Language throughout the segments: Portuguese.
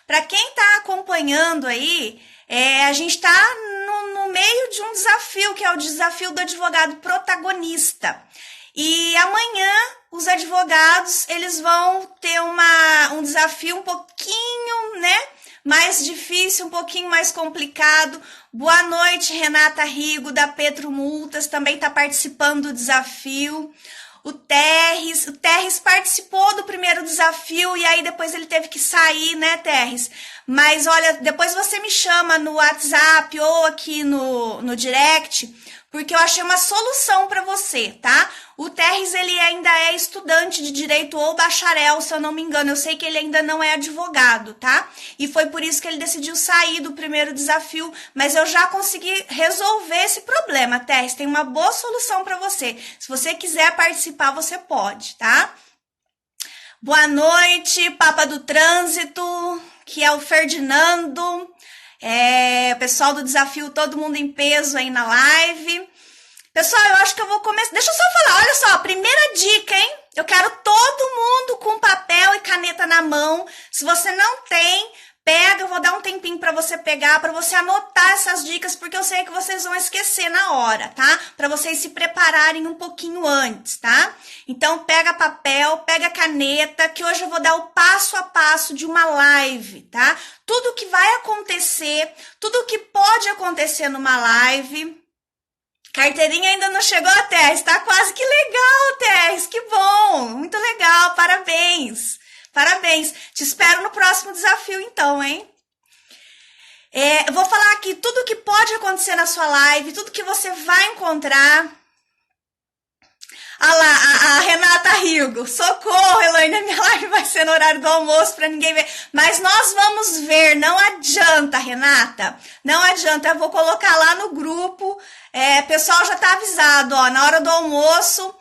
Para quem está acompanhando aí, a gente está no meio de um desafio, que é o desafio do advogado protagonista. E amanhã os advogados, eles vão ter um desafio um pouquinho, né, mais difícil, um pouquinho mais complicado. Boa noite, Renata Rigo, da Petro Multas, também está participando do desafio. O Terres participou do primeiro desafio e aí depois ele teve que sair, né, Terres? Mas olha, depois você me chama no WhatsApp ou aqui no direct, porque eu achei uma solução para você, tá? O Terres, ele ainda é estudante de direito ou bacharel, se eu não me engano. Eu sei que ele ainda não é advogado, tá? E foi por isso que ele decidiu sair do primeiro desafio, mas eu já consegui resolver esse problema, Terres. Tem uma boa solução para você. Se você quiser participar, você pode, tá? Boa noite, Papa do Trânsito, que é o Ferdinando. O pessoal do desafio, todo mundo em peso aí na live. Pessoal, eu acho que eu vou começar. Deixa eu só falar, olha só, primeira dica, hein? Eu quero todo mundo com papel e caneta na mão. Se você não tem, pega, eu vou dar um tempinho para você pegar, para você anotar essas dicas, porque eu sei que vocês vão esquecer na hora, tá? Para vocês se prepararem um pouquinho antes, tá? Então, pega papel, pega caneta, que hoje eu vou dar o passo a passo de uma live, tá? Tudo que vai acontecer, tudo que pode acontecer numa live. Carteirinha ainda não chegou, Terres, tá quase que legal, Terres, que bom, muito legal, parabéns, parabéns. Te espero no próximo desafio então, hein? Eu vou falar aqui tudo que pode acontecer na sua live, tudo que você vai encontrar. Ah lá, a Renata Rigo, socorro, Elaine, a minha live vai ser no horário do almoço para ninguém ver, mas nós vamos ver, não adianta, Renata, não adianta, eu vou colocar lá no grupo, pessoal já tá avisado, ó, na hora do almoço,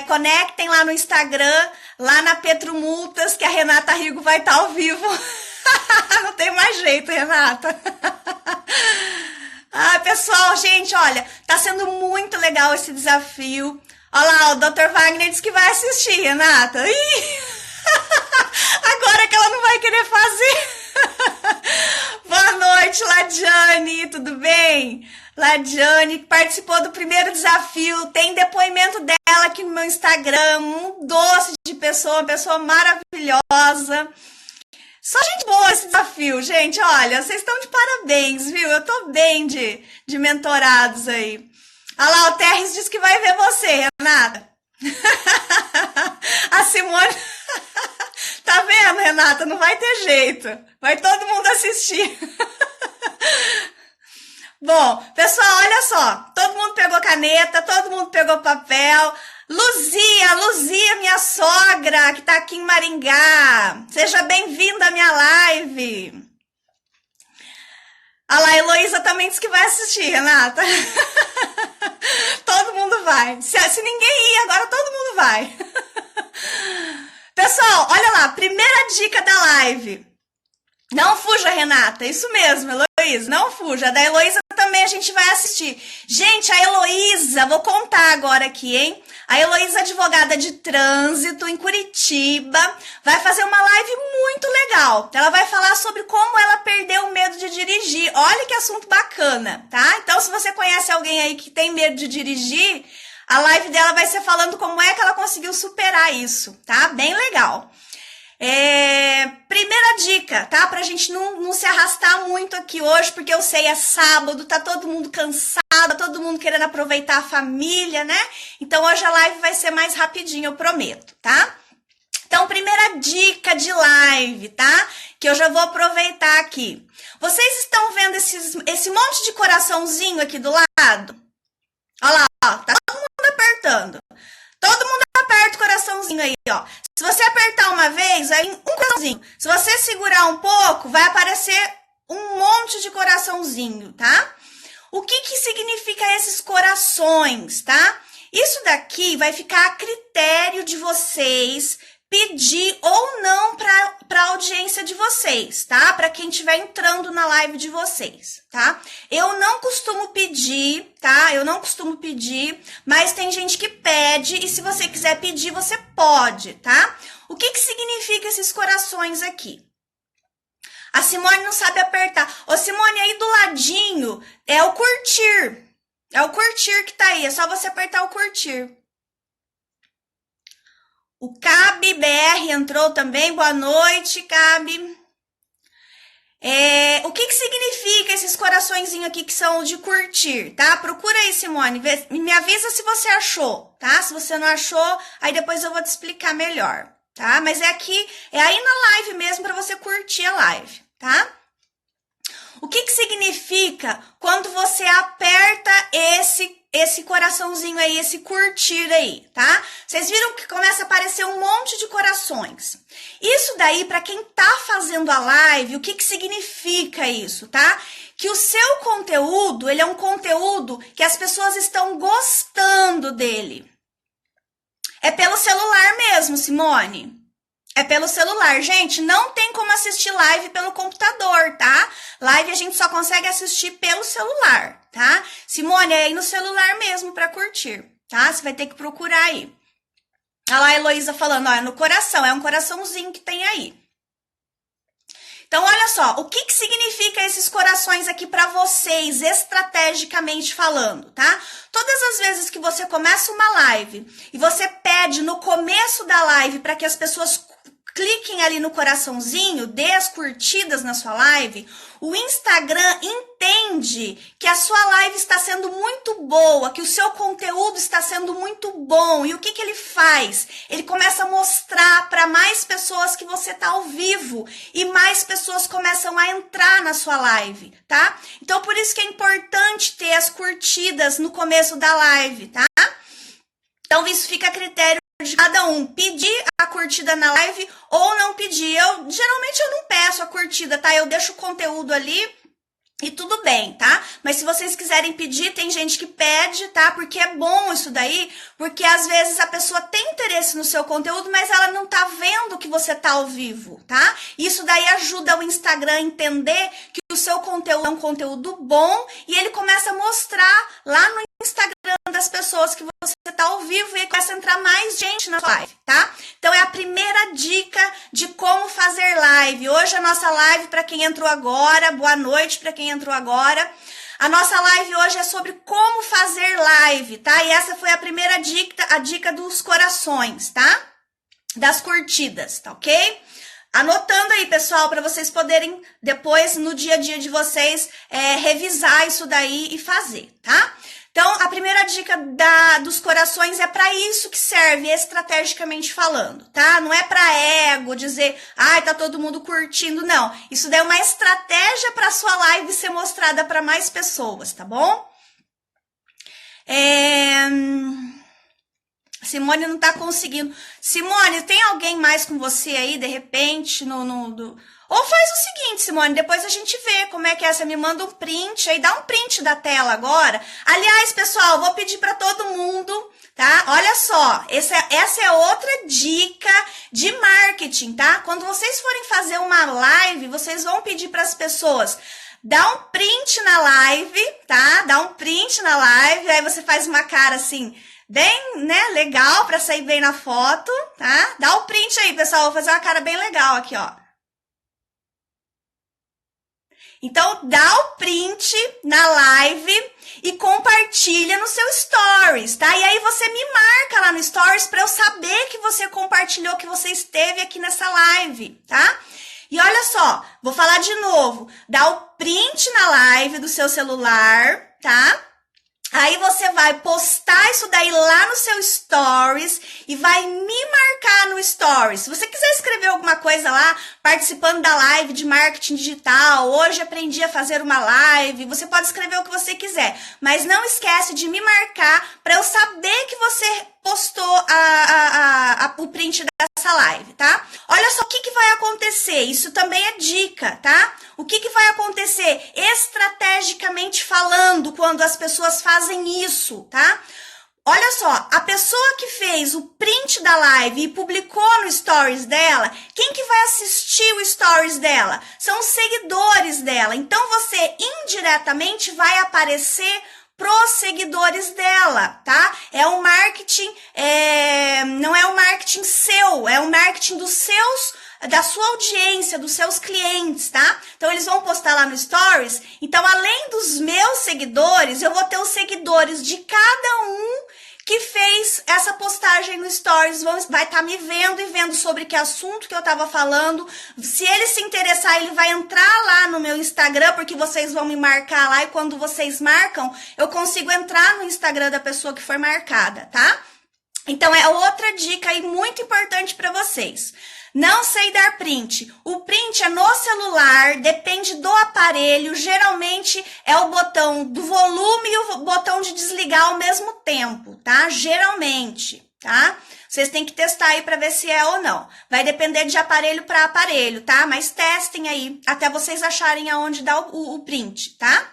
conectem lá no Instagram, lá na Petro Multas, que a Renata Rigo vai estar ao vivo, não tem mais jeito, Renata. Ah, pessoal, gente, olha, tá sendo muito legal esse desafio. Olha lá, o Dr. Wagner disse que vai assistir, Renata. Ih, agora que ela não vai querer fazer. Boa noite, Ladiane, tudo bem? Ladiane participou do primeiro desafio, tem depoimento dela aqui no meu Instagram, um doce de pessoa, uma pessoa maravilhosa. Só gente boa esse desafio, gente, olha, vocês estão de parabéns, viu? Eu tô bem de mentorados aí. Olha lá, o Terres disse que vai ver você, Renata. A Simone... Tá vendo, Renata? Não vai ter jeito. Vai todo mundo assistir. Bom, pessoal, olha só. Todo mundo pegou caneta, todo mundo pegou papel. Luzia, minha sogra, que tá aqui em Maringá. Seja bem-vinda à minha live. Olha lá, a Heloísa também disse que vai assistir, Renata. Todo mundo vai. Se ninguém ir, agora todo mundo vai. Pessoal, olha lá, primeira dica da live. Não fuja, Renata. Isso mesmo, Heloísa, não fuja. Da Heloísa também a gente vai assistir. Gente, a Heloísa, vou contar agora aqui, hein? A Heloísa, advogada de trânsito em Curitiba, vai fazer uma live muito legal. Ela vai falar sobre como ela perdeu o medo de dirigir. Olha que assunto bacana, tá? Então, se você conhece alguém aí que tem medo de dirigir, a live dela vai ser falando como é que ela conseguiu superar isso, tá? Bem legal. Primeira dica, tá? Pra gente não se arrastar muito aqui hoje, porque eu sei, é sábado, tá todo mundo cansado, tá todo mundo querendo aproveitar a família, né? Então hoje a live vai ser mais rapidinho, eu prometo, tá? Então, primeira dica de live, tá? Que eu já vou aproveitar aqui. Vocês estão vendo esse monte de coraçãozinho aqui do lado? Olha lá, ó, tá todo mundo apertando. Todo mundo aperta o coraçãozinho aí, ó. Se você apertar uma vez, aí um coraçãozinho. Se você segurar um pouco, vai aparecer um monte de coraçãozinho, tá? O que significa esses corações, tá? Isso daqui vai ficar a critério de vocês pedir ou não para a audiência de vocês, tá? Para quem estiver entrando na live de vocês, tá? Eu não costumo pedir, tá? Eu não costumo pedir, mas tem gente que pede e se você quiser pedir, você pode, tá? O que significa esses corações aqui? A Simone não sabe apertar. Ô, Simone, aí do ladinho é o curtir. É o curtir que tá aí. É só você apertar o curtir. O Cabe BR entrou também. Boa noite, Cabe. O que significa esses coraçõezinhos aqui que são de curtir, tá? Procura aí, Simone. Me avisa se você achou, tá? Se você não achou, aí depois eu vou te explicar melhor, tá? Mas é aqui, é aí na live mesmo para você curtir a live, tá? O que significa quando você aperta esse coraçãozinho aí, esse curtir aí, tá? Vocês viram que começa a aparecer um monte de corações. Isso daí, para quem tá fazendo a live, o que significa isso, tá? Que o seu conteúdo, ele é um conteúdo que as pessoas estão gostando dele. É pelo celular mesmo, Simone. É pelo celular. Gente, não tem como assistir live pelo computador, tá? Live a gente só consegue assistir pelo celular, tá? Simone, é aí no celular mesmo pra curtir, tá? Você vai ter que procurar aí. Olha lá a Heloísa falando, ó, é no coração, é um coraçãozinho que tem aí. Então, olha só, o que significa esses corações aqui pra vocês, estrategicamente falando, tá? Todas as vezes que você começa uma live e você pede no começo da live para que as pessoas cliquem ali no coraçãozinho, dê as curtidas na sua live, o Instagram entende que a sua live está sendo muito boa, que o seu conteúdo está sendo muito bom. E o que ele faz? Ele começa a mostrar para mais pessoas que você está ao vivo e mais pessoas começam a entrar na sua live, tá? Então, por isso que é importante ter as curtidas no começo da live, tá? Então, isso fica a critério de cada um, pedir a curtida na live ou não pedir. Geralmente eu não peço a curtida, tá? Eu deixo o conteúdo ali e tudo bem, tá? Mas se vocês quiserem pedir, tem gente que pede, tá? Porque é bom isso daí, porque às vezes a pessoa tem interesse no seu conteúdo, mas ela não tá vendo que você tá ao vivo, tá? Isso daí ajuda o Instagram a entender que o seu conteúdo é um conteúdo bom e ele começa a mostrar lá no Instagram das pessoas que você tá ao vivo e começa a entrar mais gente na sua live, tá? Então é a primeira dica de como fazer live. Hoje a nossa live, para quem entrou agora, boa noite para quem entrou agora. A nossa live hoje é sobre como fazer live, tá? E essa foi a primeira dica, a dica dos corações, tá? Das curtidas, tá ok? Anotando aí, pessoal, para vocês poderem depois, no dia a dia de vocês, revisar isso daí e fazer, tá? Então, a primeira dica dos corações é para isso que serve, estrategicamente falando, tá? Não é para ego, dizer, ai, tá todo mundo curtindo, não. Isso daí é uma estratégia para sua live ser mostrada para mais pessoas, tá bom? Simone não tá conseguindo. Simone, tem alguém mais com você aí, de repente, Ou faz o seguinte, Simone, depois a gente vê como é que é. Você me manda um print aí, dá um print da tela agora. Aliás, pessoal, vou pedir para todo mundo, tá? Olha só, essa é outra dica de marketing, tá? Quando vocês forem fazer uma live, vocês vão pedir para as pessoas... Dá um print na live, tá? Dá um print na live, aí você faz uma cara assim... bem, né, legal para sair bem na foto, tá? Dá o print aí, pessoal, vou fazer uma cara bem legal aqui, ó. Então, dá o print na live e compartilha no seu stories, tá? E aí você me marca lá no stories para eu saber que você compartilhou, que você esteve aqui nessa live, tá? E olha só, vou falar de novo. Dá o print na live do seu celular, tá? Aí você vai postar isso daí lá no seu stories e vai me marcar no stories. Se você quiser escrever alguma coisa lá, participando da live de marketing digital, hoje aprendi a fazer uma live, você pode escrever o que você quiser. Mas não esquece de me marcar para eu saber que você postou o print dessa live, tá? Olha só o que vai acontecer, isso também é dica, tá? O que vai acontecer estrategicamente falando quando as pessoas fazem isso, tá? Olha só, a pessoa que fez o print da live e publicou no stories dela, quem que vai assistir o stories dela? São os seguidores dela. Então você indiretamente vai aparecer pros seguidores dela, tá? É um marketing, não é um marketing seu, é um marketing da sua audiência, dos seus clientes, tá? Então Então, eles vão postar lá no Stories. Então, além dos meus seguidores, eu vou ter os seguidores de cada um que fez essa postagem no Stories, vai estar me vendo e vendo sobre que assunto que eu estava falando. Se ele se interessar, ele vai entrar lá no meu Instagram, porque vocês vão me marcar lá, e quando vocês marcam, eu consigo entrar no Instagram da pessoa que foi marcada, tá? Então, é outra dica aí muito importante para vocês. Não sei dar print. O print é no celular, depende do aparelho. Geralmente é o botão do volume e o botão de desligar ao mesmo tempo, tá? Geralmente, tá? Vocês têm que testar aí para ver se é ou não. Vai depender de aparelho para aparelho, tá? Mas testem aí até vocês acharem aonde dá o print, tá?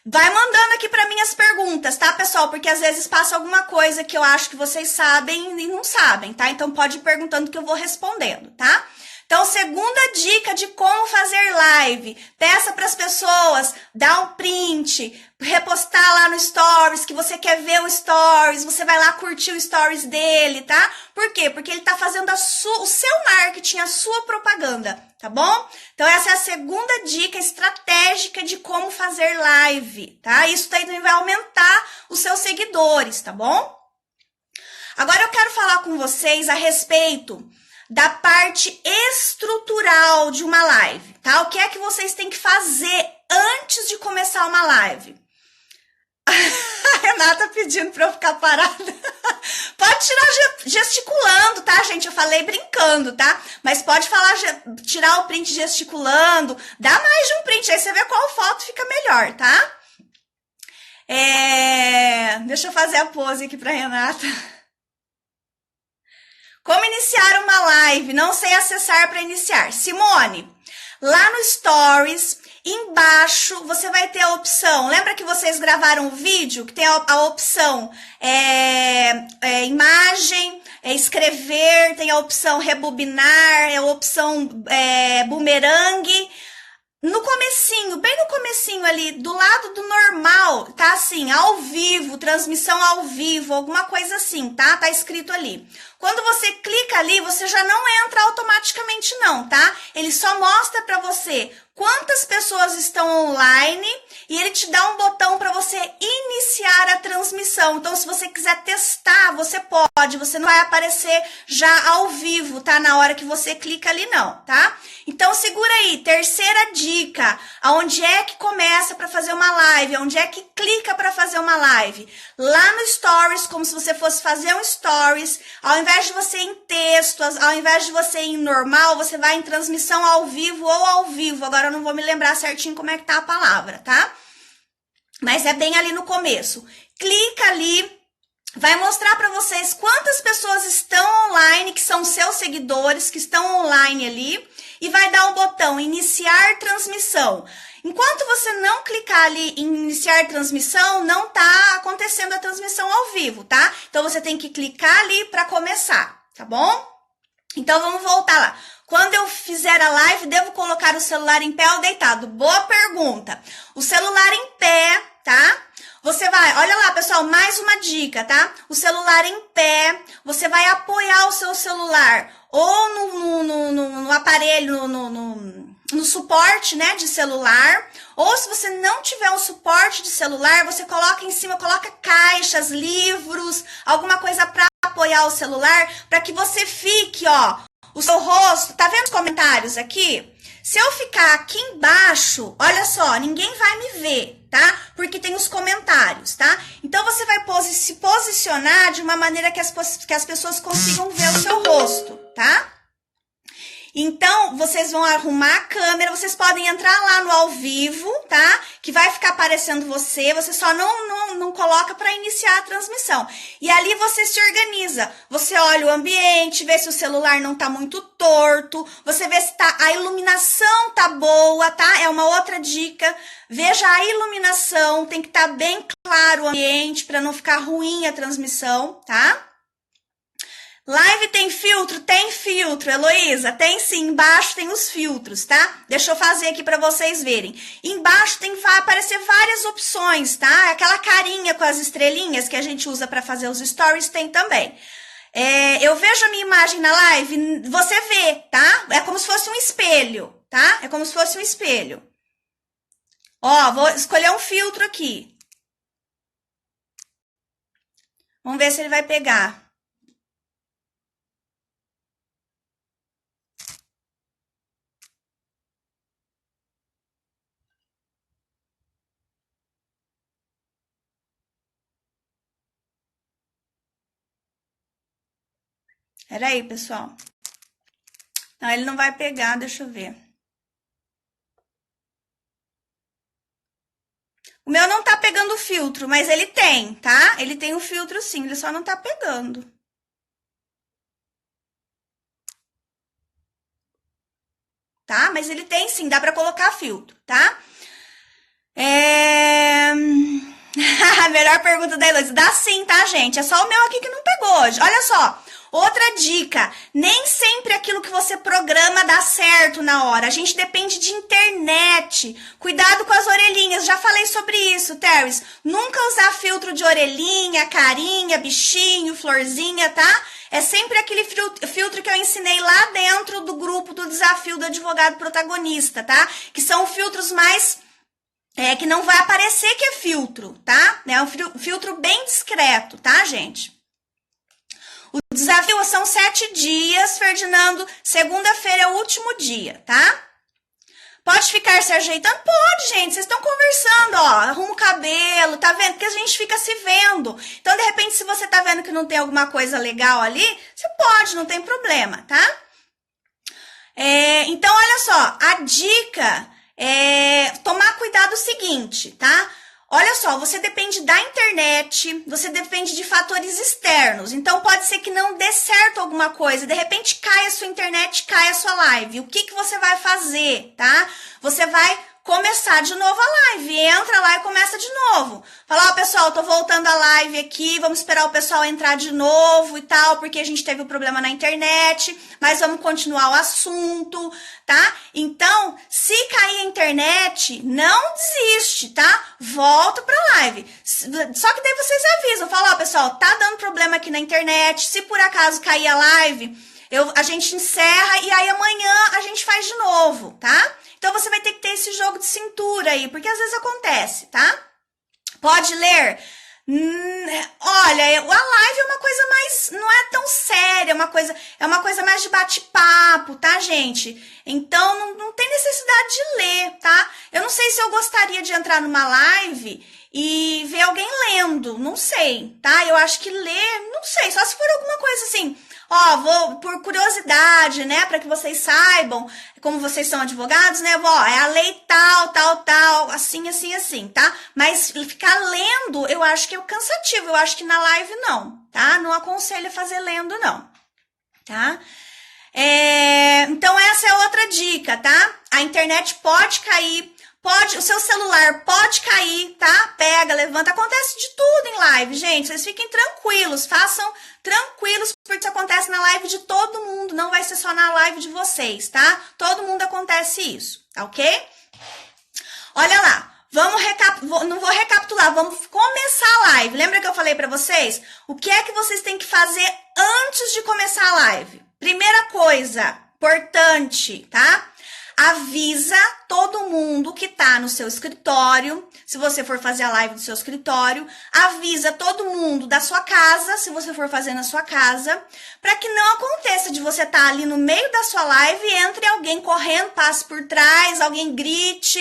Vai mandando aqui para mim as perguntas, tá, pessoal? Porque às vezes passa alguma coisa que eu acho que vocês sabem e não sabem, tá? Então pode ir perguntando que eu vou respondendo, tá? Então, segunda dica de como fazer live. Peça para as pessoas, dá um print, repostar lá no Stories, que você quer ver o Stories, você vai lá curtir o Stories dele, tá? Por quê? Porque ele tá fazendo o seu marketing, a sua propaganda, tá bom? Então, essa é a segunda dica estratégica de como fazer live, tá? Isso daí vai aumentar os seus seguidores, tá bom? Agora eu quero falar com vocês a respeito da parte estrutural de uma live, tá? O que é que vocês têm que fazer antes de começar uma live? A Renata pedindo pra eu ficar parada. Pode tirar gesticulando, tá, gente? Eu falei brincando, tá? Mas pode falar, tirar o print gesticulando. Dá mais de um print, aí você vê qual foto fica melhor, tá? Deixa eu fazer a pose aqui pra Renata. Como iniciar uma live? Não sei acessar para iniciar. Simone, lá no Stories, embaixo, você vai ter a opção. Lembra que vocês gravaram o vídeo? Que tem a opção imagem, escrever, tem a opção rebobinar, a opção bumerangue. No comecinho, bem no comecinho ali, do lado do normal, tá assim, ao vivo, transmissão ao vivo, alguma coisa assim, tá? Tá escrito ali. Quando você clica ali, você já não entra automaticamente não, tá? Ele só mostra pra você quantas pessoas estão online e ele te dá um botão para você iniciar a transmissão. Então, se você quiser testar, você pode. Você não vai aparecer já ao vivo, tá? Na hora que você clica ali, não, tá? Então, segura aí. Terceira dica. Aonde é que começa para fazer uma live? Aonde é que clica para fazer uma live? Lá no Stories, como se você fosse fazer um Stories. Ao invés de você ir em texto, ao invés de você ir em normal, você vai em transmissão ao vivo ou ao vivo. Agora eu não vou me lembrar certinho como é que tá a palavra, tá? Mas é bem ali no começo. Clica ali, vai mostrar para vocês quantas pessoas estão online, que são seus seguidores, que estão online ali, e vai dar um botão iniciar transmissão. Enquanto você não clicar ali em iniciar transmissão, não tá acontecendo a transmissão ao vivo, tá? Então você tem que clicar ali para começar, tá bom? Então vamos voltar lá. Quando eu fizer a live, devo colocar o celular em pé ou deitado? Boa pergunta. O celular em pé, tá? Você vai, olha lá, pessoal, mais uma dica, tá? O celular em pé, você vai apoiar o seu celular ou no aparelho, no suporte, né, de celular, ou se você não tiver um suporte de celular, você coloca em cima, coloca caixas, livros, alguma coisa para apoiar o celular, para que você fique, ó, o seu rosto, tá vendo os comentários aqui? Se eu ficar aqui embaixo, olha só, ninguém vai me ver, tá? Porque tem os comentários, tá? Então, você vai se posicionar de uma maneira que as pessoas consigam ver o seu rosto, tá? Então, vocês vão arrumar a câmera, vocês podem entrar lá no ao vivo, tá? Que vai ficar aparecendo você só não coloca para iniciar a transmissão. E ali você se organiza, você olha o ambiente, vê se o celular não tá muito torto, você vê se a iluminação tá boa, tá? É uma outra dica, veja a iluminação, tem que estar bem claro o ambiente para não ficar ruim a transmissão, tá? Live tem filtro? Tem filtro, Heloísa. Tem sim, embaixo tem os filtros, tá? Deixa eu fazer aqui para vocês verem. Embaixo vai aparecer várias opções, tá? Aquela carinha com as estrelinhas que a gente usa para fazer os stories tem também. Eu vejo a minha imagem na live, você vê, tá? É como se fosse um espelho. tá? É como se fosse um espelho. Ó, vou escolher um filtro aqui. Vamos ver se ele vai pegar. Pera aí, pessoal. Não, ele não vai pegar, deixa eu ver. O meu não tá pegando o filtro, mas ele tem, tá? Ele tem o filtro sim, ele só não tá pegando. Tá? Mas ele tem sim, dá pra colocar filtro, tá? Melhor pergunta da Heloísa. Dá sim, tá, gente? É só o meu aqui que não pegou hoje. Olha só. Outra dica, nem sempre aquilo que você programa dá certo na hora. A gente depende de internet. Cuidado com as orelhinhas. Já falei sobre isso, Teres. Nunca usar filtro de orelhinha, carinha, bichinho, florzinha, tá? É sempre aquele filtro que eu ensinei lá dentro do grupo do Desafio do Advogado Protagonista, tá? Que são filtros mais... que não vai aparecer que é filtro, tá? É um filtro bem discreto, tá, gente? O desafio são 7 dias, Ferdinando. Segunda-feira é o último dia, tá? Pode ficar se ajeitando? Pode, gente. Vocês estão conversando, ó. Arruma o cabelo, tá vendo? Porque a gente fica se vendo. Então, de repente, se você tá vendo que não tem alguma coisa legal ali, você pode, não tem problema, tá? Então, olha só. A dica é tomar cuidado o seguinte, tá? Olha só, você depende da internet, você depende de fatores externos. Então, pode ser que não dê certo alguma coisa. De repente, cai a sua internet, cai a sua live. O que você vai fazer, tá? Você vai começar de novo a live. Entra lá e começa de novo. Fala, ó, pessoal, tô voltando a live aqui, vamos esperar o pessoal entrar de novo e tal, porque a gente teve um problema na internet, mas vamos continuar o assunto, tá? Então, se cair a internet, não desiste, tá? Volta pra live. Só que daí vocês avisam, fala, ó, pessoal, tá dando problema aqui na internet, se por acaso cair a live, a gente encerra e aí amanhã a gente faz de novo, tá? Então, você vai ter que ter esse jogo de cintura aí, porque às vezes acontece, tá? Pode ler? Olha, a live é uma coisa mais... Não é tão séria, é uma coisa mais de bate-papo, tá, gente? Então, não tem necessidade de ler, tá? Eu não sei se eu gostaria de entrar numa live e ver alguém lendo, não sei, tá? Eu acho que ler, não sei, só se for alguma coisa assim... Ó, vou, por curiosidade, né, para que vocês saibam, como vocês são advogados, né, é a lei tal, assim, tá? Mas ficar lendo, eu acho que é cansativo, eu acho que na live não, tá? Não aconselho a fazer lendo, não, tá? Então, essa é outra dica, tá? A internet pode cair, o seu celular pode cair, tá? Pega, levanta, acontece de tudo em live, gente, vocês fiquem tranquilos, façam tranquilos, porque isso acontece na live de todo mundo, não vai ser só na live de vocês, tá? Todo mundo acontece isso, tá ok? Olha lá, não vou recapitular, vamos começar a live. Lembra que eu falei pra vocês? O que é que vocês têm que fazer antes de começar a live? Primeira coisa, importante, tá? Avisa todo mundo que tá no seu escritório, se você for fazer a live do seu escritório, avisa todo mundo da sua casa, se você for fazer na sua casa, para que não aconteça de você estar ali no meio da sua live e entre alguém correndo, passe por trás, alguém grite,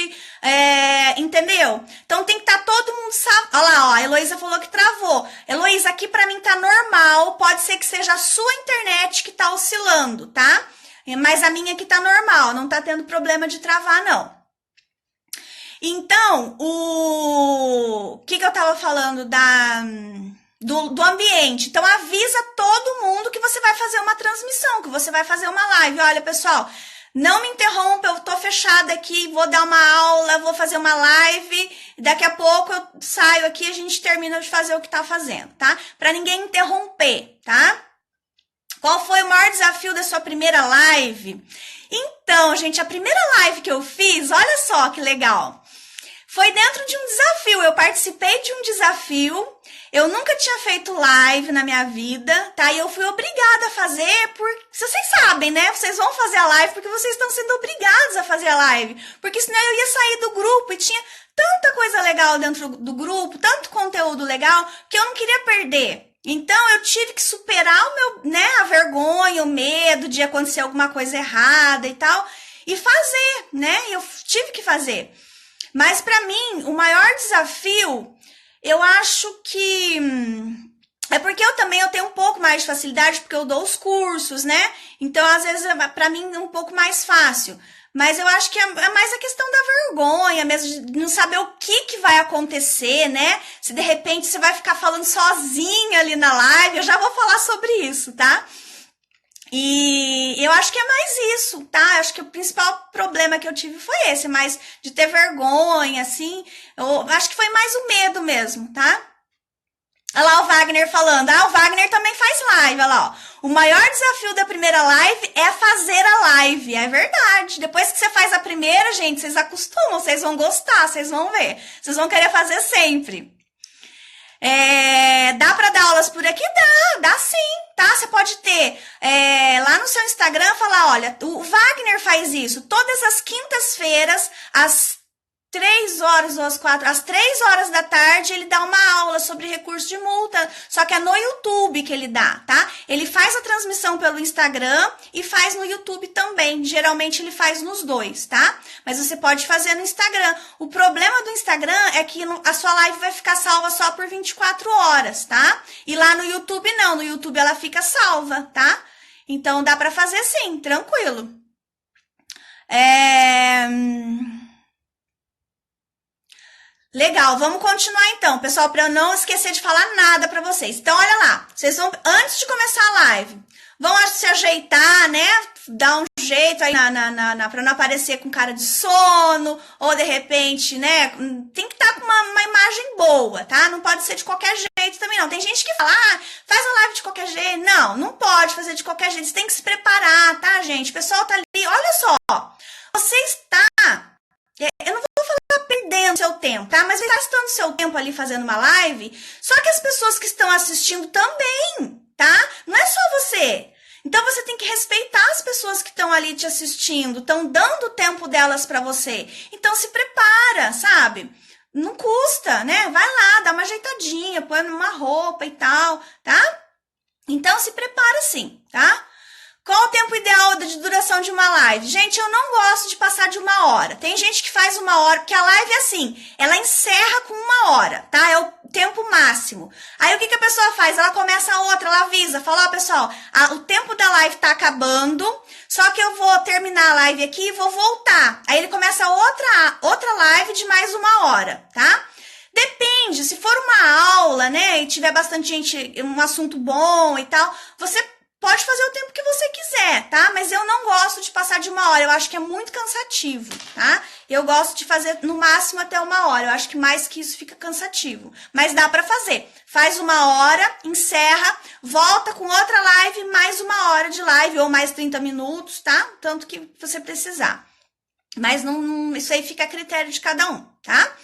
entendeu? Então tem que estar todo mundo... Olha lá, ó, a Heloísa falou que travou. Heloísa, aqui para mim tá normal, pode ser que seja a sua internet que tá oscilando, tá? Mas a minha aqui tá normal, não tá tendo problema de travar, não. Então, o que eu tava falando do ambiente? Então, avisa todo mundo que você vai fazer uma transmissão, que você vai fazer uma live. Olha, pessoal, não me interrompa, eu tô fechada aqui, vou dar uma aula, vou fazer uma live, daqui a pouco eu saio aqui e a gente termina de fazer o que tá fazendo, tá? Pra ninguém interromper, tá? Qual foi o maior desafio da sua primeira live? Então, gente, a primeira live que eu fiz, olha só que legal. Foi dentro de um desafio, eu participei de um desafio Eu nunca tinha feito live na minha vida, tá? E eu fui obrigada a fazer vocês sabem, né? Vocês vão fazer a live porque vocês estão sendo obrigados a fazer a live. Porque senão eu ia sair do grupo e tinha tanta coisa legal dentro do grupo, tanto conteúdo legal, que eu não queria perder. Então, eu tive que superar a vergonha, o medo de acontecer alguma coisa errada e tal, e fazer, né? Eu tive que fazer. Mas, pra mim, o maior desafio, eu acho que é porque eu tenho um pouco mais de facilidade, porque eu dou os cursos, né? Então, às vezes, pra mim, é um pouco mais fácil. Mas eu acho que é mais a questão da vergonha mesmo, de não saber o que vai acontecer, né? Se de repente você vai ficar falando sozinha ali na live, eu já vou falar sobre isso, tá? E eu acho que é mais isso, tá? Eu acho que o principal problema que eu tive foi esse, mais de ter vergonha, assim. Eu acho que foi mais o medo mesmo, tá? Olha lá o Wagner falando. O Wagner também faz live, olha lá, ó. O maior desafio da primeira live é fazer a live. É verdade. Depois que você faz a primeira, gente, vocês acostumam, vocês vão gostar, vocês vão ver. Vocês vão querer fazer sempre. Dá pra dar aulas por aqui? Dá sim, tá? Você pode ter lá no seu Instagram, falar, olha, o Wagner faz isso todas as quintas-feiras, às 3 horas ou às 4, às 3 horas da tarde, ele dá uma aula sobre recurso de multa, só que é no YouTube que ele dá, tá? Ele faz a transmissão pelo Instagram e faz no YouTube também, geralmente ele faz nos dois, tá? Mas você pode fazer no Instagram. O problema do Instagram é que a sua live vai ficar salva só por 24 horas, tá? E lá no YouTube não, no YouTube ela fica salva, tá? Então dá pra fazer sim, tranquilo. Legal, vamos continuar então, pessoal, para eu não esquecer de falar nada para vocês. Então, olha lá, vocês vão, antes de começar a live, vão se ajeitar, né? Dar um jeito aí para não aparecer com cara de sono, ou de repente, né? Tem que estar com uma imagem boa, tá? Não pode ser de qualquer jeito também, não. Tem gente que fala, faz a live de qualquer jeito. Não pode fazer de qualquer jeito, você tem que se preparar, tá, gente? O pessoal tá ali, olha só, você está... Eu não vou falar perdendo seu tempo, tá? Mas você está gastando seu tempo ali fazendo uma live, só que as pessoas que estão assistindo também, tá? Não é só você. Então você tem que respeitar as pessoas que estão ali te assistindo, estão dando o tempo delas para você. Então se prepara, sabe? Não custa, né? Vai lá, dá uma ajeitadinha, põe numa roupa e tal, tá? Então se prepara sim, tá? Qual o tempo ideal de duração de uma live? Gente, eu não gosto de passar de 1 hora. Tem gente que faz 1 hora, porque a live é assim, ela encerra com 1 hora, tá? É o tempo máximo. Aí o que a pessoa faz? Ela começa outra, ela avisa, fala, pessoal, o tempo da live tá acabando, só que eu vou terminar a live aqui e vou voltar. Aí ele começa outra live de mais 1 hora, tá? Depende, se for uma aula, né, e tiver bastante gente, um assunto bom e tal, você pode fazer o tempo que você quiser, tá? Mas eu não gosto de passar de 1 hora, eu acho que é muito cansativo, tá? Eu gosto de fazer no máximo até 1 hora, eu acho que mais que isso fica cansativo. Mas dá pra fazer. Faz 1 hora, encerra, volta com outra live, mais 1 hora de live, ou mais 30 minutos, tá? Tanto que você precisar. Mas isso aí fica a critério de cada um, tá?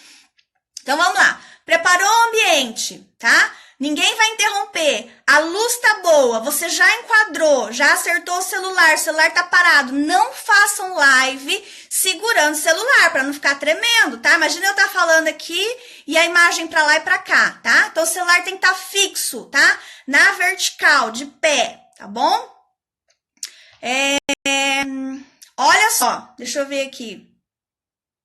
Então vamos lá. Preparou o ambiente, tá? Ninguém vai interromper, a luz tá boa, você já enquadrou, já acertou o celular tá parado. Não façam live segurando o celular, para não ficar tremendo, tá? Imagina eu estar falando aqui e a imagem para lá e para cá, tá? Então o celular tem que estar fixo, tá? Na vertical, de pé, tá bom? Olha só, deixa eu ver aqui.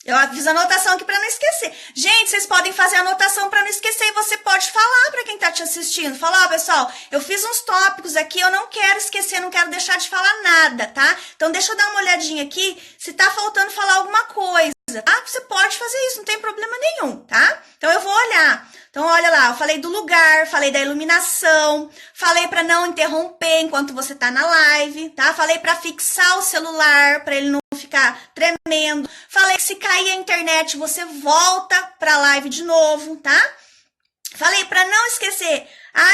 Eu fiz a anotação aqui para não esquecer. Gente, vocês podem fazer a anotação para não esquecer e você pode falar para quem tá te assistindo. Falar, pessoal, eu fiz uns tópicos aqui, eu não quero esquecer, não quero deixar de falar nada, tá? Então deixa eu dar uma olhadinha aqui se tá faltando falar alguma coisa, tá? Você pode fazer isso, não tem problema nenhum, tá? Então eu vou olhar. Então olha lá, eu falei do lugar, falei da iluminação, falei para não interromper enquanto você tá na live, tá? Falei para fixar o celular, para ele não ficar tremendo. Falei que se cair a internet, você volta pra live de novo, tá? Falei pra não esquecer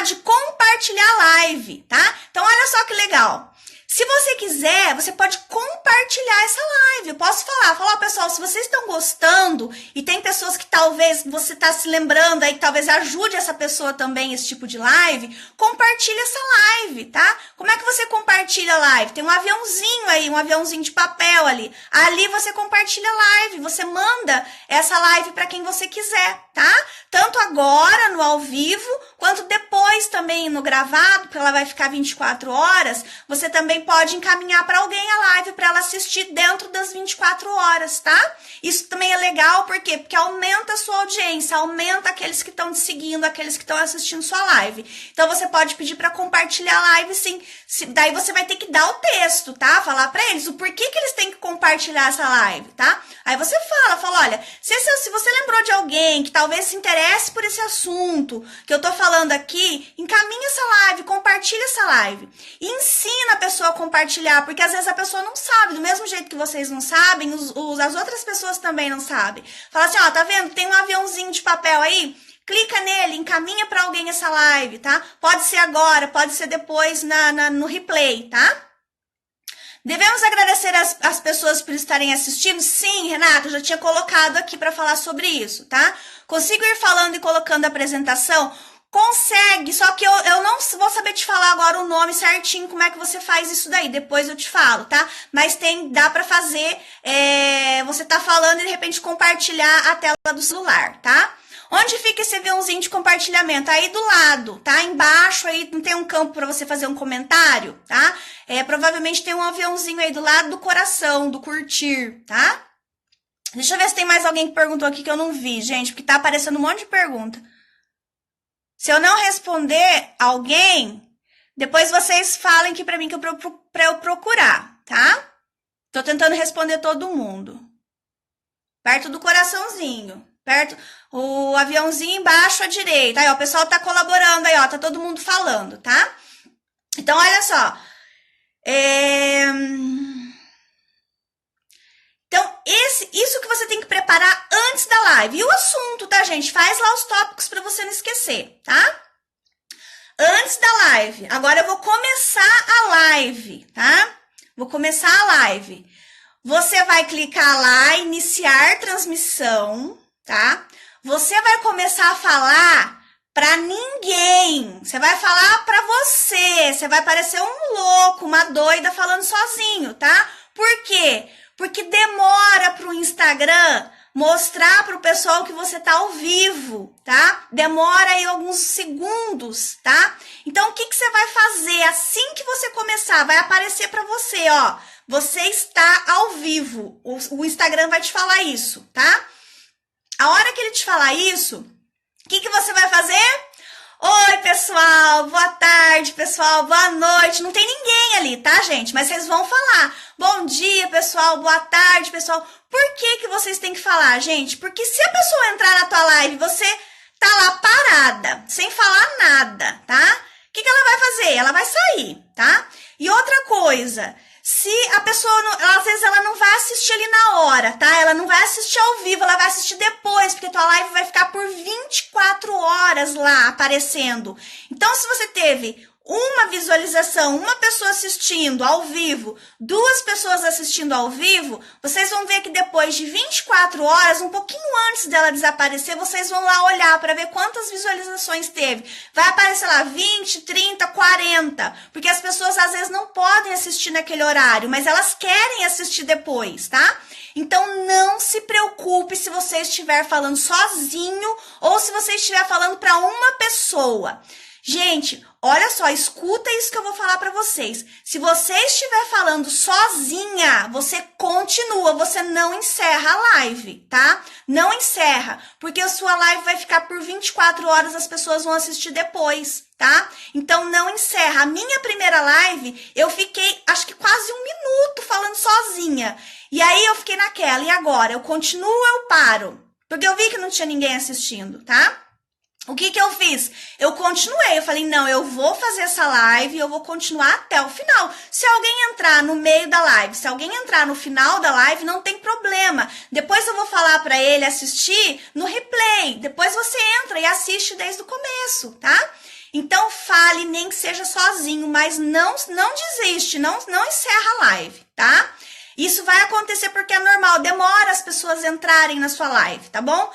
de compartilhar a live, tá? Então, olha só que legal. Se você quiser, você pode compartilhar essa live. Eu posso falar, ó, pessoal, se vocês estão gostando e tem pessoas que talvez você tá se lembrando aí, que talvez ajude essa pessoa também, esse tipo de live, compartilha essa live, tá? Como é que você compartilha a live? Tem um aviãozinho aí, um aviãozinho de papel ali. Ali você compartilha a live, você manda essa live para quem você quiser, tá? Tanto agora no ao vivo, quanto depois também no gravado, porque ela vai ficar 24 horas, você também pode encaminhar para alguém a live para ela assistir dentro das 24 horas, tá? Isso também é legal, por quê? Porque aumenta a sua audiência, aumenta aqueles que estão te seguindo, aqueles que estão assistindo sua live. Então você pode pedir para compartilhar a live, sim. Daí você vai ter que dar o texto, tá? Falar para eles o porquê que eles têm que compartilhar essa live, tá? Aí você fala, olha, se você lembrou de alguém que talvez se interesse por esse assunto que eu tô falando aqui, encaminha essa live, compartilha essa live. E ensina a pessoa a compartilhar, porque às vezes a pessoa não sabe, do mesmo jeito que vocês não sabem, as outras pessoas também não sabem. Fala assim, ó, tá vendo? Tem um aviãozinho de papel aí? Clica nele, encaminha para alguém essa live, tá? Pode ser agora, pode ser depois no replay, tá? Devemos agradecer as pessoas por estarem assistindo? Sim, Renata, eu já tinha colocado aqui para falar sobre isso, tá? Consigo ir falando e colocando a apresentação? Consegue, só que eu não vou saber te falar agora o nome certinho, como é que você faz isso daí, depois eu te falo, tá? Mas dá pra fazer, você tá falando e de repente compartilhar a tela do celular, tá? Onde fica esse aviãozinho de compartilhamento? Aí do lado, tá? Embaixo aí não tem um campo para você fazer um comentário, tá? Provavelmente tem um aviãozinho aí do lado do coração, do curtir, tá? Deixa eu ver se tem mais alguém que perguntou aqui que eu não vi, gente, porque tá aparecendo um monte de pergunta. Se eu não responder alguém, depois vocês falem aqui pra mim pra eu procurar, tá? Tô tentando responder todo mundo. Perto do coraçãozinho. Perto, o aviãozinho embaixo à direita. Aí, ó, o pessoal tá colaborando aí, ó, tá todo mundo falando, tá? Então, olha só. Então, isso que você tem que preparar antes da live. E o assunto, tá, gente? Faz lá os tópicos para você não esquecer, tá? Antes da live. Agora eu vou começar a live, tá? Vou começar a live. Você vai clicar lá, iniciar transmissão, tá? Você vai começar a falar para ninguém. Você vai falar para você. Você vai parecer um louco, uma doida falando sozinho, tá? Por quê? Porque demora para o Instagram mostrar para o pessoal que você tá ao vivo, tá? Demora aí alguns segundos, tá? Então, o que você vai fazer? Assim que você começar, vai aparecer para você, ó. Você está ao vivo. O Instagram vai te falar isso, tá? A hora que ele te falar isso, o que você vai fazer? Oi, pessoal, boa tarde, pessoal, boa noite. Não tem ninguém ali, tá, gente? Mas vocês vão falar. Bom dia, pessoal, boa tarde, pessoal. Por que vocês têm que falar, gente? Porque se a pessoa entrar na tua live e você tá lá parada, sem falar nada, tá? O que ela vai fazer? Ela vai sair, tá? E outra coisa, se a pessoa, às vezes ela não vai assistir ali na hora, tá? Ela não vai assistir ao vivo, ela vai assistir depois, porque tua live vai ficar por 24 horas lá aparecendo. Então, se você teve uma visualização, uma pessoa assistindo ao vivo, 2 pessoas assistindo ao vivo, vocês vão ver que depois de 24 horas, um pouquinho antes dela desaparecer, vocês vão lá olhar para ver quantas visualizações teve. Vai aparecer lá 20, 30, 40, porque as pessoas às vezes não podem assistir naquele horário, mas elas querem assistir depois, tá? Então não se preocupe se você estiver falando sozinho ou se você estiver falando para uma pessoa. Gente, olha só, escuta isso que eu vou falar para vocês. Se você estiver falando sozinha, você continua, você não encerra a live, tá? Não encerra, porque a sua live vai ficar por 24 horas, as pessoas vão assistir depois, tá? Então não encerra. A minha primeira live, eu fiquei, acho que quase 1 minuto falando sozinha. E aí eu fiquei naquela, e agora? Eu continuo ou eu paro? Porque eu vi que não tinha ninguém assistindo, tá? O que eu fiz? Eu continuei, eu falei, não, eu vou fazer essa live, eu vou continuar até o final. Se alguém entrar no meio da live, se alguém entrar no final da live, não tem problema. Depois eu vou falar para ele assistir no replay. Depois você entra e assiste desde o começo, tá? Então fale, nem que seja sozinho, mas não desiste, não encerra a live, tá? Isso vai acontecer porque é normal, demora as pessoas entrarem na sua live, tá bom?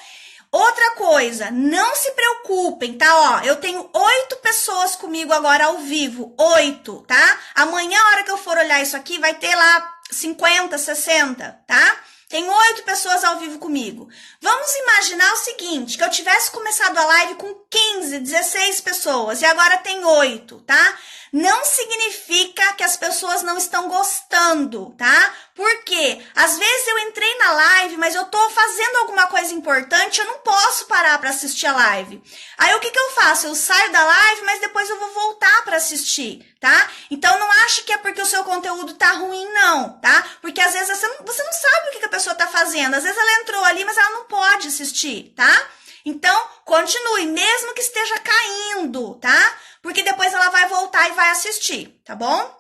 Outra coisa, não se preocupem, tá? Ó, eu tenho 8 pessoas comigo agora ao vivo, 8, tá? Amanhã, a hora que eu for olhar isso aqui, vai ter lá 50, 60, tá? Tem 8 pessoas ao vivo comigo. Vamos imaginar o seguinte, que eu tivesse começado a live com 15, 16 pessoas e agora tem 8, tá? Não significa que as pessoas não estão gostando, tá? Porque às vezes eu entrei na live, mas eu tô fazendo alguma coisa importante, eu não posso parar para assistir a live. Aí o que eu faço? Eu saio da live, mas depois eu vou voltar para assistir, tá? Então não ache que é porque o seu conteúdo tá ruim, não, tá? Porque às vezes você não sabe o que a pessoa tá fazendo. Às vezes ela entrou ali, mas ela não pode assistir, tá? Então, continue, mesmo que esteja caindo, tá? Porque depois ela vai voltar e vai assistir, tá bom?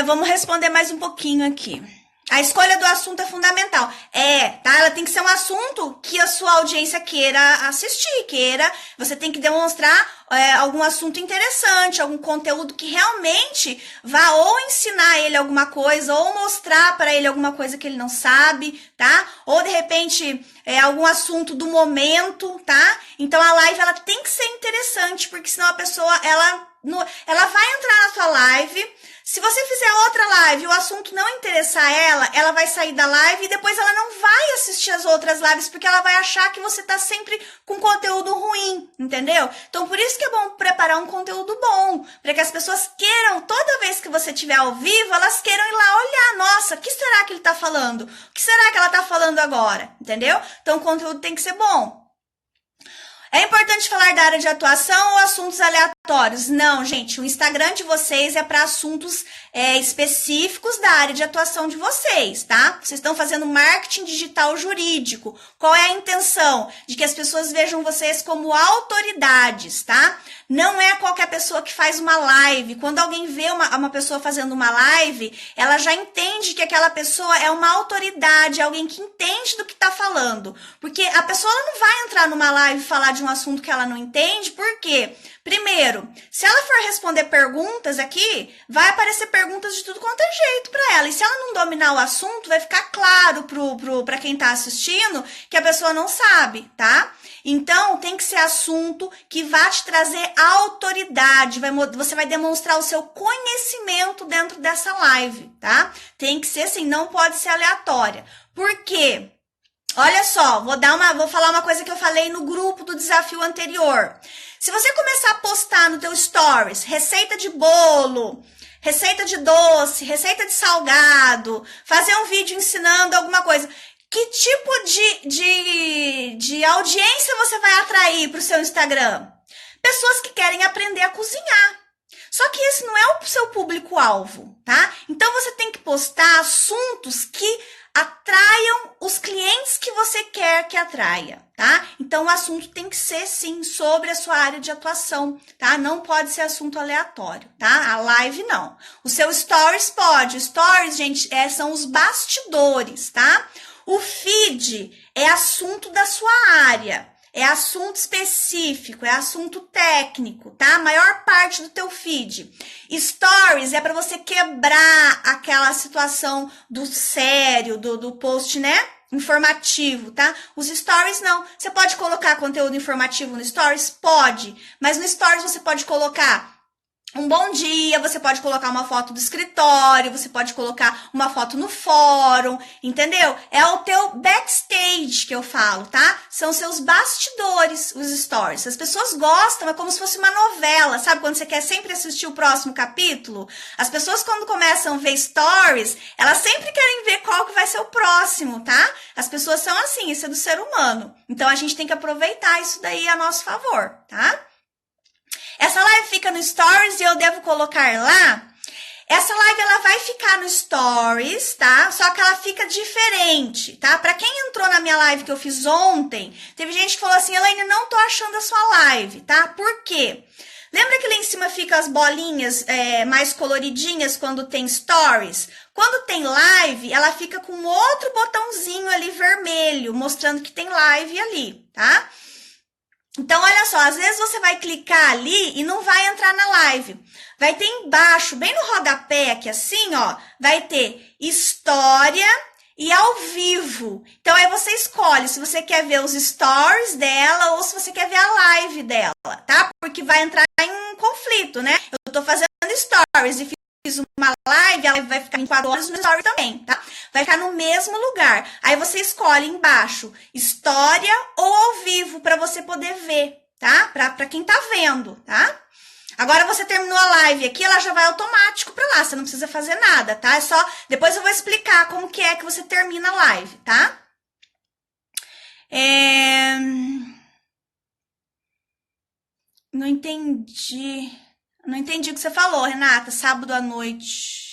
Vamos responder mais um pouquinho aqui. A escolha do assunto é fundamental. Tá? Ela tem que ser um assunto que a sua audiência queira assistir, você tem que demonstrar algum assunto interessante, algum conteúdo que realmente vá ou ensinar ele alguma coisa, ou mostrar para ele alguma coisa que ele não sabe, tá? Ou de repente algum assunto do momento, tá? Então a live ela tem que ser interessante, porque senão a pessoa ela vai entrar na sua live. Se você fizer outra live e o assunto não interessar ela vai sair da live e depois ela não vai assistir as outras lives, porque ela vai achar que você tá sempre com conteúdo ruim, entendeu? Então, por isso que é bom preparar um conteúdo bom, para que as pessoas queiram, toda vez que você estiver ao vivo, elas queiram ir lá olhar, nossa, o que será que ele tá falando? O que será que ela tá falando agora? Entendeu? Então, o conteúdo tem que ser bom. É importante falar da área de atuação ou assuntos aleatórios? Não, gente, o Instagram de vocês é para assuntos específicos da área de atuação de vocês, tá? Vocês estão fazendo marketing digital jurídico. Qual é a intenção? De que as pessoas vejam vocês como autoridades, tá? Não é qualquer pessoa que faz uma live. Quando alguém vê uma pessoa fazendo uma live, ela já entende que aquela pessoa é uma autoridade, alguém que entende do que tá falando. Porque a pessoa não vai entrar numa live e falar de um assunto que ela não entende, por quê? Primeiro, se ela for responder perguntas aqui, vai aparecer perguntas de tudo quanto é jeito para ela. E se ela não dominar o assunto, vai ficar claro para quem tá assistindo que a pessoa não sabe, tá? Então, tem que ser assunto que vai te trazer autoridade, você vai demonstrar o seu conhecimento dentro dessa live, tá? Tem que ser assim, não pode ser aleatória. Por quê? Olha só, vou falar uma coisa que eu falei no grupo do desafio anterior. Se você começar a postar no teu stories receita de bolo, receita de doce, receita de salgado, fazer um vídeo ensinando alguma coisa, que tipo de audiência você vai atrair para o seu Instagram? Pessoas que querem aprender a cozinhar. Só que esse não é o seu público-alvo, tá? Então você tem que postar assuntos que atraiam os clientes que você quer que atraia, tá? Então o assunto tem que ser sim sobre a sua área de atuação, tá? Não pode ser assunto aleatório, tá? A live não. O seu stories pode. O stories, gente, são os bastidores, tá? O feed é assunto da sua área. É assunto específico, é assunto técnico, tá? A maior parte do teu feed. Stories é para você quebrar aquela situação do sério, do post, né? Informativo, tá? Os stories não. Você pode colocar conteúdo informativo no stories? Pode. Mas no stories você pode colocar um bom dia, você pode colocar uma foto do escritório, você pode colocar uma foto no fórum, entendeu? É o teu backstage que eu falo, tá? São seus bastidores, os stories. As pessoas gostam, é como se fosse uma novela, sabe? Quando você quer sempre assistir o próximo capítulo, as pessoas quando começam a ver stories, elas sempre querem ver qual que vai ser o próximo, tá? As pessoas são assim, isso é do ser humano. Então a gente tem que aproveitar isso daí a nosso favor, tá? Essa live fica no Stories e eu devo colocar lá. Essa live ela vai ficar no Stories, tá? Só que ela fica diferente, tá? Pra quem entrou na minha live que eu fiz ontem, teve gente que falou assim, Elaine, não tô achando a sua live, tá? Por quê? Lembra que lá em cima fica as bolinhas mais coloridinhas quando tem Stories? Quando tem live, ela fica com outro botãozinho ali vermelho, mostrando que tem live ali, tá? Então, olha só, às vezes você vai clicar ali e não vai entrar na live. Vai ter embaixo, bem no rodapé aqui assim, ó, vai ter história e ao vivo. Então, aí você escolhe se você quer ver os stories dela ou se você quer ver a live dela, tá? Porque vai entrar em conflito, né? Eu tô fazendo stories e fiz uma live, a live vai ficar em 4 horas no story também, tá? Vai ficar no mesmo lugar. Aí você escolhe embaixo história ou ao vivo para você poder ver, tá? Para quem tá vendo, tá? Agora você terminou a live aqui, ela já vai automático para lá, você não precisa fazer nada, tá? É só, depois eu vou explicar como que é que você termina a live, tá? Não entendi. Não entendi o que você falou, Renata, sábado à noite.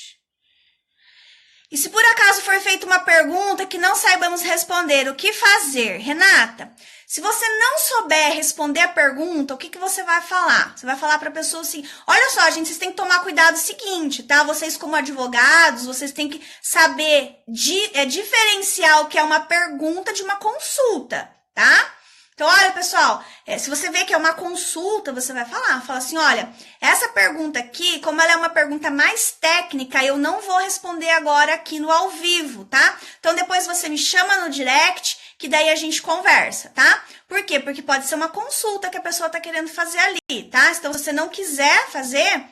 E se por acaso for feita uma pergunta que não saibamos responder, o que fazer? Renata, se você não souber responder a pergunta, o que você vai falar? Você vai falar para a pessoa assim, olha só, gente, vocês têm que tomar cuidado o seguinte, tá? Vocês como advogados, vocês têm que saber diferenciar o que é uma pergunta de uma consulta, tá? Então, olha, pessoal, se você vê que é uma consulta, você vai fala assim, olha, essa pergunta aqui, como ela é uma pergunta mais técnica, eu não vou responder agora aqui no ao vivo, tá? Então, depois você me chama no direct, que daí a gente conversa, tá? Por quê? Porque pode ser uma consulta que a pessoa tá querendo fazer ali, tá? Então, se você não quiser fazer,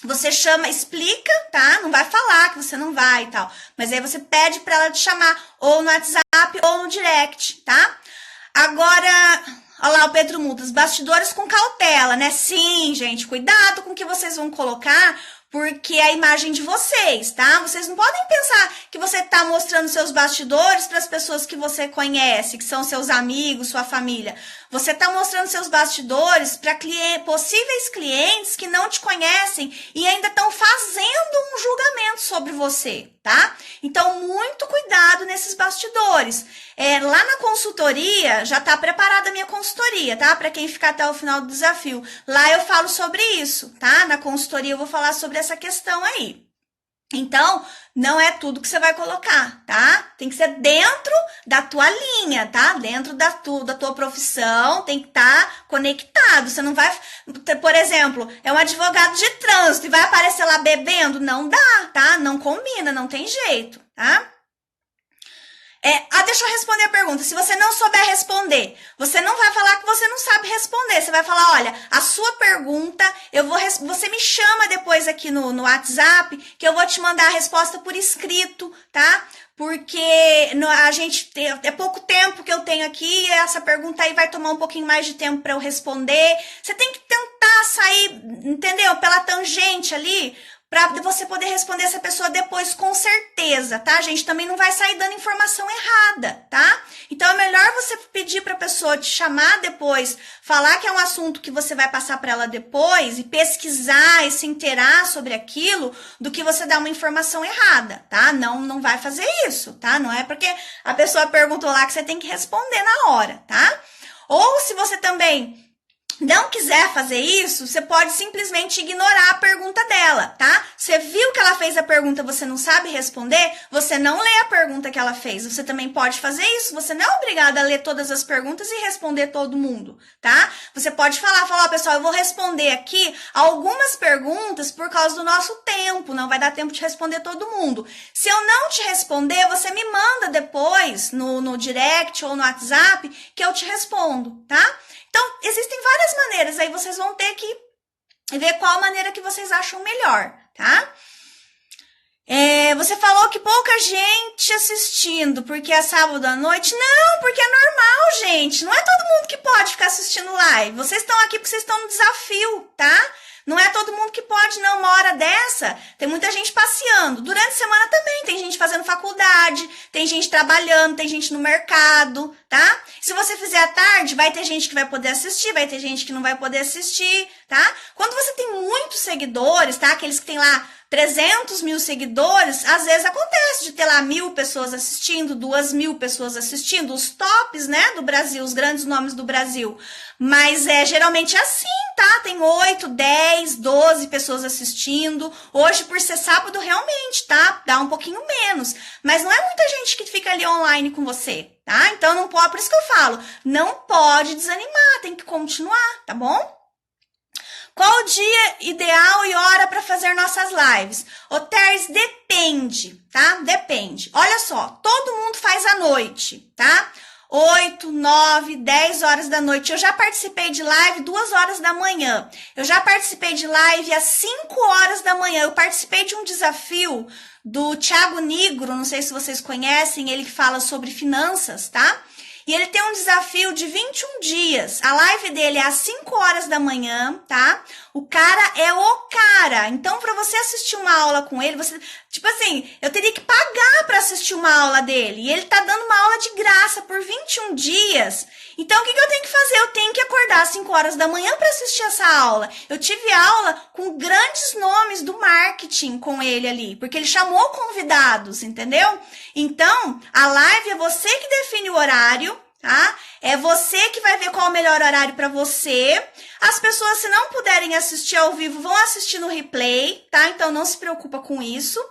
você chama, explica, tá? Não vai falar que você não vai e tal, mas aí você pede para ela te chamar ou no WhatsApp ou no direct, tá? Agora, olha lá o Pedro Multas, bastidores com cautela, né? Sim, gente, cuidado com o que vocês vão colocar, porque é a imagem de vocês, tá? Vocês não podem pensar que você tá mostrando seus bastidores para as pessoas que você conhece, que são seus amigos, sua família. Você tá mostrando seus bastidores para possíveis clientes que não te conhecem e ainda estão fazendo um julgamento sobre você, tá? Então, muito cuidado nesses bastidores. Lá na consultoria, já tá preparada a minha consultoria, tá? Para quem ficar até o final do desafio. Lá eu falo sobre isso, tá? Na consultoria eu vou falar sobre essa questão aí. Então, não é tudo que você vai colocar, tá? Tem que ser dentro da tua linha, tá? Dentro da tua profissão, tem que estar conectado. Você não vai, por exemplo, é um advogado de trânsito e vai aparecer lá bebendo? Não dá, tá? Não combina, não tem jeito, tá? Deixa eu responder a pergunta. Se você não souber responder, você não vai falar que você não sabe responder. Você vai falar, olha, a sua pergunta, você me chama depois aqui no WhatsApp, que eu vou te mandar a resposta por escrito, tá? Porque a gente é pouco tempo que eu tenho aqui e essa pergunta aí vai tomar um pouquinho mais de tempo para eu responder. Você tem que tentar sair, entendeu? Pela tangente ali, para você poder responder essa pessoa depois com certeza, tá, gente? Também não vai sair dando informação errada, tá? Então é melhor você pedir para a pessoa te chamar depois, falar que é um assunto que você vai passar para ela depois e pesquisar e se inteirar sobre aquilo, do que você dar uma informação errada, tá? Não vai fazer isso, tá? Não é porque a pessoa perguntou lá que você tem que responder na hora, tá? Ou se você também não quiser fazer isso, você pode simplesmente ignorar a pergunta dela, tá? Você viu que ela fez a pergunta, você não sabe responder, você não lê a pergunta que ela fez. Você também pode fazer isso, você não é obrigada a ler todas as perguntas e responder todo mundo, tá? Você pode falar, ó, pessoal, eu vou responder aqui algumas perguntas por causa do nosso tempo, não vai dar tempo de responder todo mundo. Se eu não te responder, você me manda depois no direct ou no WhatsApp que eu te respondo, tá? Então, existem várias maneiras, aí vocês vão ter que ver qual maneira que vocês acham melhor, tá? Você falou que pouca gente assistindo, porque é sábado à noite. Não, porque é normal, gente. Não é todo mundo que pode ficar assistindo live. Vocês estão aqui porque vocês estão no desafio, tá? Não é todo mundo que pode, não. Uma hora dessa, tem muita gente passeando. Durante a semana também, tem gente fazendo faculdade, tem gente trabalhando, tem gente no mercado, tá? Se você fizer à tarde, vai ter gente que vai poder assistir, vai ter gente que não vai poder assistir, tá? Quando você tem muitos seguidores, tá? Aqueles que tem lá 300 mil seguidores, às vezes acontece de ter lá 1.000 pessoas assistindo, 2.000 pessoas assistindo, os tops, né, do Brasil, os grandes nomes do Brasil. Mas geralmente é assim, tá? Tem 8, 10, 12 pessoas assistindo. Hoje, por ser sábado, realmente, tá? Dá um pouquinho menos. Mas não é muita gente que fica ali online com você, tá? Então não pode, por isso que eu falo, não pode desanimar, tem que continuar, tá bom? Qual o dia ideal e hora para fazer nossas lives? Ô, Teres, depende, tá? Depende. Olha só, todo mundo faz à noite, tá? 8, 9, 10 horas da noite. Eu já participei de live 2 horas da manhã. Eu já participei de live às 5 horas da manhã. Eu participei de um desafio do Thiago Nigro, não sei se vocês conhecem, ele que fala sobre finanças, tá? E ele tem um desafio de 21 dias. A live dele é às 5 horas da manhã, tá? O cara é o cara. Então, para você assistir uma aula com ele, você... Tipo assim, eu teria que pagar para assistir uma aula dele. E ele tá dando uma aula de graça por 21 dias. Então, o que eu tenho que fazer? Eu tenho que acordar às 5 horas da manhã para assistir essa aula. Eu tive aula com grandes nomes do marketing com ele ali. Porque ele chamou convidados, entendeu? Então, a live é você que define o horário, tá? É você que vai ver qual é o melhor horário para você. As pessoas, se não puderem assistir ao vivo, vão assistir no replay, tá? Então, não se preocupa com isso.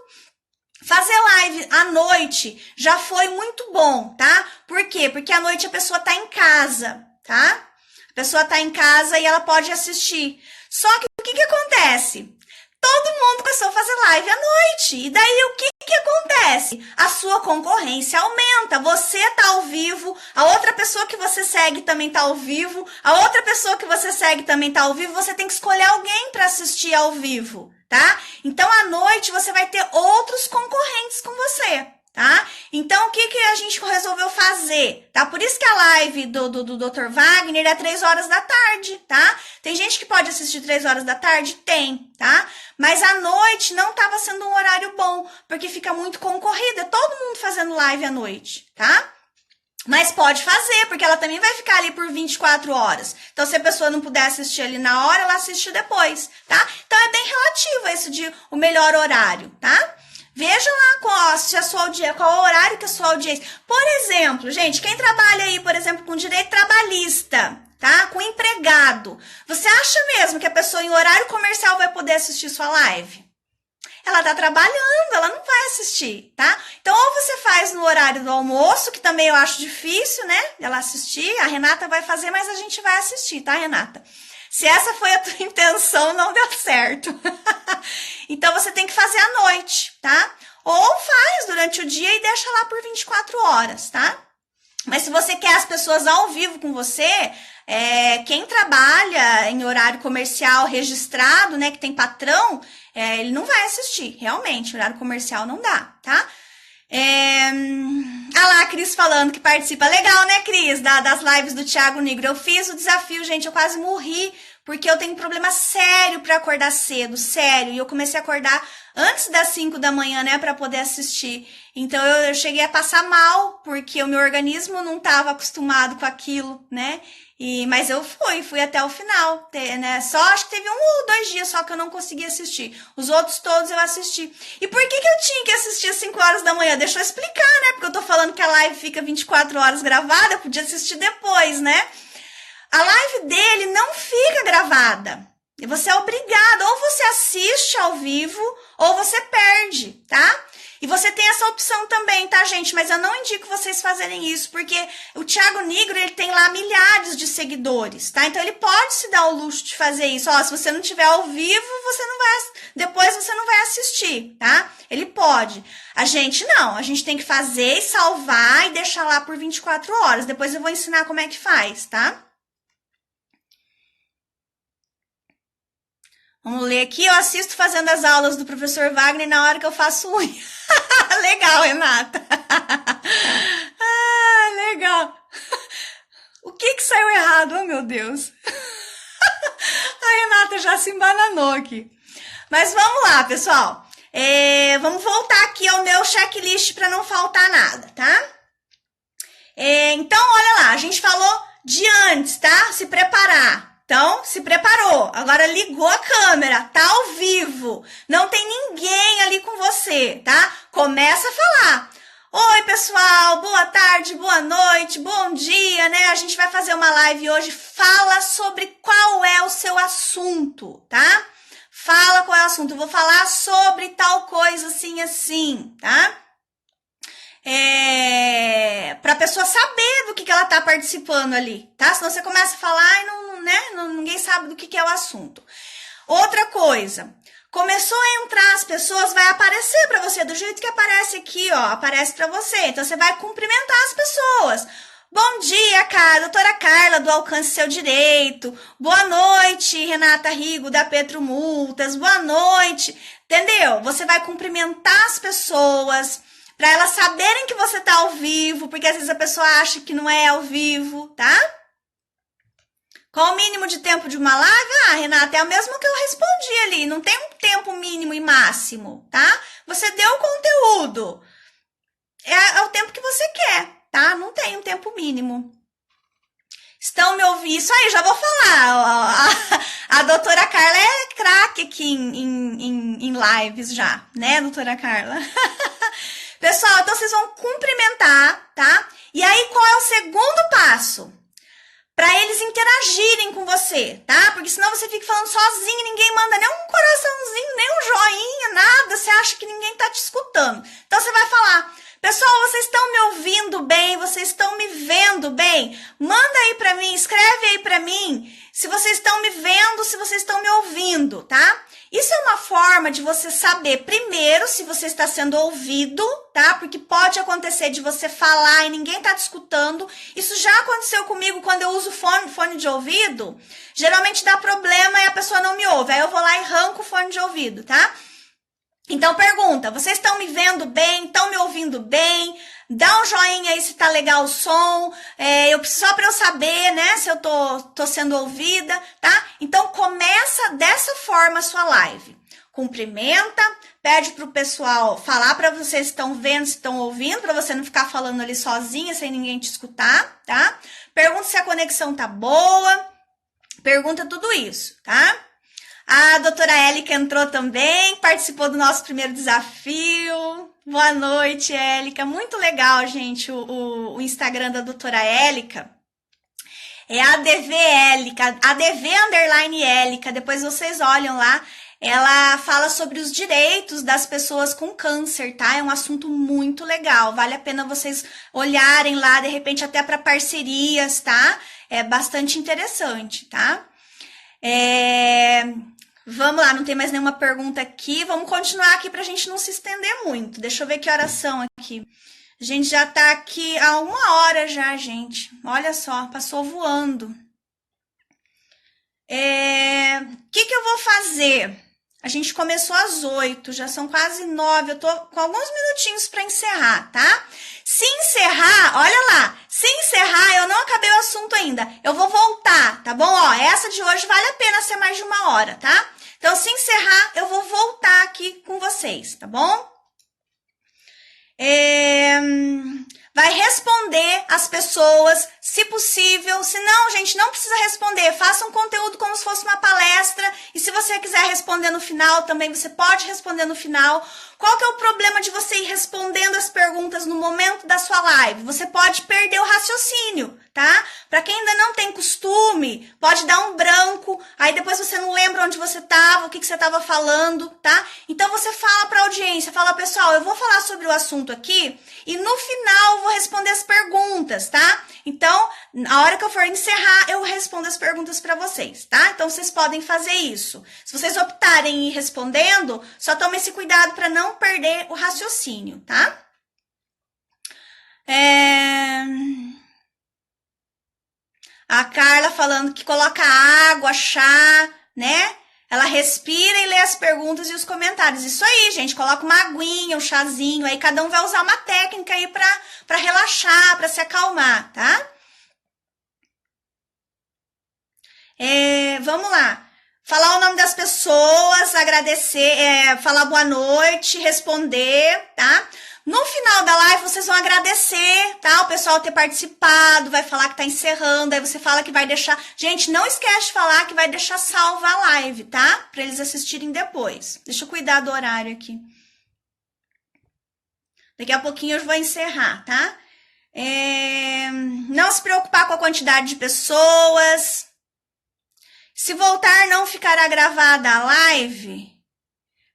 Fazer live à noite já foi muito bom, tá? Por quê? Porque à noite a pessoa tá em casa, tá? A pessoa tá em casa e ela pode assistir. Só que o que acontece? Todo mundo começou a fazer live à noite. E daí o que acontece? A sua concorrência aumenta. Você tá ao vivo, a outra pessoa que você segue também tá ao vivo, a outra pessoa que você segue também tá ao vivo, você tem que escolher alguém para assistir ao vivo, tá? Então à noite você vai ter outros concorrentes com você, tá? Então o que a gente resolveu fazer, tá? Por isso que a live do Dr. Wagner é 3 horas da tarde, tá? Tem gente que pode assistir 3 horas da tarde? Tem, tá? Mas à noite não estava sendo um horário bom, porque fica muito concorrido, é todo mundo fazendo live à noite, tá? Mas pode fazer, porque ela também vai ficar ali por 24 horas. Então, se a pessoa não puder assistir ali na hora, ela assiste depois, tá? Então, é bem relativo esse de o melhor horário, tá? Veja lá qual o horário que a sua audiência... Por exemplo, gente, quem trabalha aí, por exemplo, com direito trabalhista, tá? Com empregado. Você acha mesmo que a pessoa em horário comercial vai poder assistir sua live? Ela tá trabalhando, ela não vai assistir, tá? Então, ou você faz no horário do almoço, que também eu acho difícil, né? Ela assistir, a Renata vai fazer, mas a gente vai assistir, tá, Renata? Se essa foi a tua intenção, não deu certo. Então, você tem que fazer à noite, tá? Ou faz durante o dia e deixa lá por 24 horas, tá? Mas se você quer as pessoas ao vivo com você, quem trabalha em horário comercial registrado, né, que tem patrão, ele não vai assistir, realmente, horário comercial não dá, tá? Ah lá, a Cris falando que participa. Legal, né, Cris, das lives do Thiago Nigro. Eu fiz o desafio, gente, eu quase morri, porque eu tenho um problema sério para acordar cedo, sério. E eu comecei a acordar antes das 5 da manhã, né, para poder assistir. Então, eu cheguei a passar mal, porque o meu organismo não estava acostumado com aquilo, né? Mas eu fui até o final, né? Só acho que teve 1 ou 2 dias só que eu não consegui assistir. Os outros todos eu assisti. E por que eu tinha que assistir às 5 horas da manhã? Deixa eu explicar, né? Porque eu tô falando que a live fica 24 horas gravada, eu podia assistir depois, né? A live dele não fica gravada. E você é obrigado, ou você assiste ao vivo, ou você perde, tá? E você tem essa opção também, tá, gente? Mas eu não indico vocês fazerem isso, porque o Thiago Nigro, ele tem lá milhares de seguidores, tá? Então, ele pode se dar o luxo de fazer isso. Ó, se você não tiver ao vivo, depois você não vai assistir, tá? Ele pode. A gente não. A gente tem que fazer e salvar e deixar lá por 24 horas. Depois eu vou ensinar como é que faz, tá? Vamos ler aqui. Eu assisto fazendo as aulas do professor Wagner na hora que eu faço unha. Legal, Renata. Legal. O que saiu errado? Oh, meu Deus. A Renata já se embananou aqui. Mas vamos lá, pessoal. Vamos voltar aqui ao meu checklist para não faltar nada, tá? Então, olha lá. A gente falou de antes, tá? Se preparar. Então, se preparou, agora ligou a câmera, tá ao vivo, não tem ninguém ali com você, tá? Começa a falar. Oi, pessoal, boa tarde, boa noite, bom dia, né? A gente vai fazer uma live hoje, fala sobre qual é o seu assunto, tá? Fala qual é o assunto, eu vou falar sobre tal coisa assim, tá? Pra pessoa saber do que ela tá participando ali, tá? Senão você começa a falar e ninguém sabe do que é o assunto. Outra coisa, começou a entrar as pessoas, vai aparecer pra você do jeito que aparece aqui, ó, aparece pra você. Então você vai cumprimentar as pessoas. Bom dia, doutora Carla, do Alcance Seu Direito. Boa noite, Renata Rigo, da Petro Multas. Boa noite. Entendeu? Você vai cumprimentar as pessoas para elas saberem que você tá ao vivo, porque às vezes a pessoa acha que não é ao vivo, tá? Qual o mínimo de tempo de uma live? Ah, Renata, é o mesmo que eu respondi ali. Não tem um tempo mínimo e máximo, tá? Você deu o conteúdo. É o tempo que você quer, tá? Não tem um tempo mínimo. Estão me ouvindo? Isso aí, já vou falar. A doutora Carla é craque aqui em lives já, né, doutora Carla? Pessoal, então vocês vão cumprimentar, tá? E aí, qual é o segundo passo? Para eles interagirem com você, tá? Porque senão você fica falando sozinho, ninguém manda nem um coraçãozinho, nem um joinha, nada. Você acha que ninguém tá te escutando. Então você vai falar: pessoal, vocês estão me ouvindo bem? Vocês estão me vendo bem? Manda aí pra mim, escreve aí pra mim se vocês estão me vendo, se vocês estão me ouvindo, tá? Isso é uma forma de você saber, primeiro, se você está sendo ouvido, tá? Porque pode acontecer de você falar e ninguém tá te escutando. Isso já aconteceu comigo quando eu uso fone de ouvido. Geralmente dá problema e a pessoa não me ouve. Aí eu vou lá e arranco o fone de ouvido, tá? Então pergunta, vocês estão me vendo bem? Estão me ouvindo bem? Dá um joinha aí se tá legal o som, só para eu saber, né, se eu tô sendo ouvida, tá? Então começa dessa forma a sua live. Cumprimenta, pede pro pessoal falar para vocês se estão vendo, se estão ouvindo, para você não ficar falando ali sozinha sem ninguém te escutar, tá? Pergunta se a conexão tá boa, pergunta tudo isso, tá? A doutora Élica entrou também, participou do nosso primeiro desafio. Boa noite, Élica. Muito legal, gente, o Instagram da doutora Élica. É ADV Élica, ADV_Élica. Depois vocês olham lá. Ela fala sobre os direitos das pessoas com câncer, tá? É um assunto muito legal. Vale a pena vocês olharem lá, de repente até para parcerias, tá? É bastante interessante, tá? Vamos lá, não tem mais nenhuma pergunta aqui. Vamos continuar aqui pra gente não se estender muito. Deixa eu ver que horas são aqui. A gente já tá aqui há 1 hora já, gente. Olha só, passou voando. O que eu vou fazer? A gente começou às 8, já são quase 9. Eu tô com alguns minutinhos para encerrar, tá? Se encerrar, olha lá. Se encerrar, eu não acabei o assunto ainda. Eu vou voltar, tá bom? Ó, essa de hoje vale a pena ser mais de 1 hora, tá? Então, se encerrar, eu vou voltar aqui com vocês, tá bom? Vai responder as pessoas, se possível. Se não, gente, não precisa responder. Faça um conteúdo como se fosse uma palestra. E se você quiser responder no final também, você pode responder no final. Qual que é o problema de você ir respondendo as perguntas no momento da sua live? Você pode perder o raciocínio, tá? Para quem ainda não tem costume, pode dar um branco, aí depois você não lembra onde você estava, o que você estava falando, tá? Então você fala para a audiência, fala: pessoal, eu vou falar sobre o assunto aqui e no final eu vou responder as perguntas, tá? Então, na hora que eu for encerrar, eu respondo as perguntas para vocês, tá? Então vocês podem fazer isso. Se vocês optarem em ir respondendo, só tome esse cuidado para não perder o raciocínio, tá? A Carla falando que coloca água, chá, né? Ela respira e lê as perguntas e os comentários. Isso aí, gente. Coloca uma aguinha, um chazinho. Aí cada um vai usar uma técnica aí pra relaxar, pra se acalmar, tá? Vamos lá. Falar o nome das pessoas, agradecer, falar boa noite, responder, tá? No final da live, vocês vão agradecer, tá? O pessoal ter participado, vai falar que tá encerrando, aí você fala que vai deixar... Gente, não esquece de falar que vai deixar salva a live, tá? Pra eles assistirem depois. Deixa eu cuidar do horário aqui. Daqui a pouquinho eu vou encerrar, tá? Não se preocupar com a quantidade de pessoas. Se voltar, não ficará gravada a live...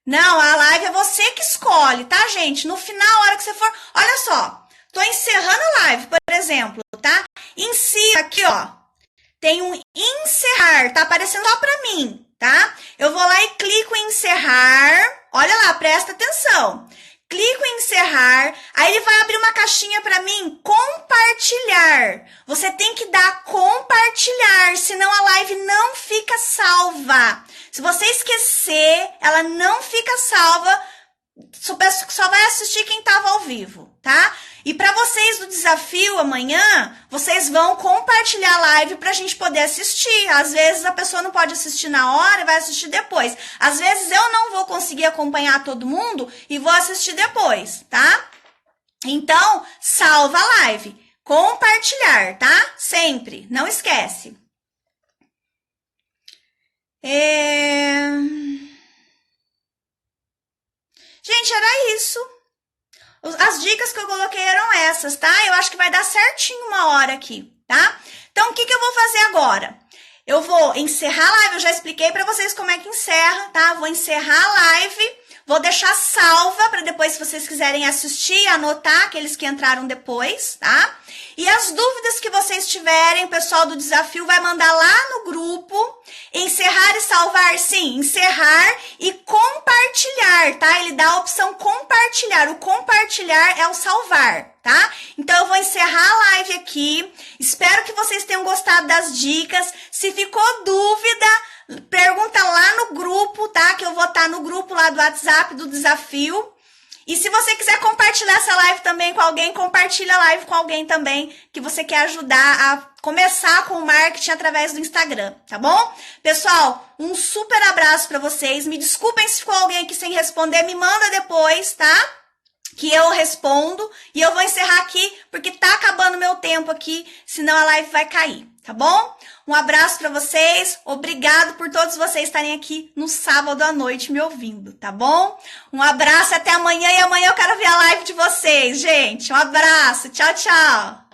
Não, a live é você que escolhe, tá, gente? No final, a hora que você for... Olha só, tô encerrando a live. Por exemplo, tá? Em cima aqui, ó, tem um encerrar, tá aparecendo só pra mim, tá? Eu vou lá e clico em encerrar. Olha lá, presta atenção. Clico em encerrar, aí ele vai abrir uma caixinha para mim, compartilhar. Você tem que dar compartilhar, senão a live não fica salva. Se você esquecer, ela não fica salva, só vai assistir quem estava ao vivo, tá? E para vocês do desafio amanhã, vocês vão compartilhar a live para a gente poder assistir. Às vezes a pessoa não pode assistir na hora e vai assistir depois. Às vezes eu não vou conseguir acompanhar todo mundo e vou assistir depois, tá? Então, salva a live. Compartilhar, tá? Sempre. Não esquece. Gente, era isso. As dicas que eu coloquei eram essas, tá? Eu acho que vai dar certinho uma hora aqui, tá? Então, o que eu vou fazer agora? Eu vou encerrar a live, eu já expliquei pra vocês como é que encerra, tá? Vou encerrar a live, vou deixar salva pra depois, se vocês quiserem assistir, anotar aqueles que entraram depois, tá? E as dúvidas que vocês tiverem, o pessoal do desafio vai mandar lá no grupo. Encerrar e salvar, sim, encerrar e compartilhar, tá? Ele dá a opção compartilhar. O compartilhar é o salvar, tá? Então eu vou encerrar a live aqui. Espero que vocês tenham gostado das dicas. Se ficou dúvida, pergunta lá no grupo, tá? Que eu vou estar no grupo lá do WhatsApp do desafio. E se você quiser compartilhar essa live também com alguém, compartilha a live com alguém também que você quer ajudar a começar com o marketing através do Instagram, tá bom? Pessoal, um super abraço para vocês. Me desculpem se ficou alguém aqui sem responder, me manda depois, tá? Que eu respondo. E eu vou encerrar aqui porque tá acabando meu tempo aqui, senão a live vai cair, tá bom? Um abraço para vocês, obrigado por todos vocês estarem aqui no sábado à noite me ouvindo, tá bom? Um abraço, até amanhã, e amanhã eu quero ver a live de vocês, gente. Um abraço, tchau, tchau.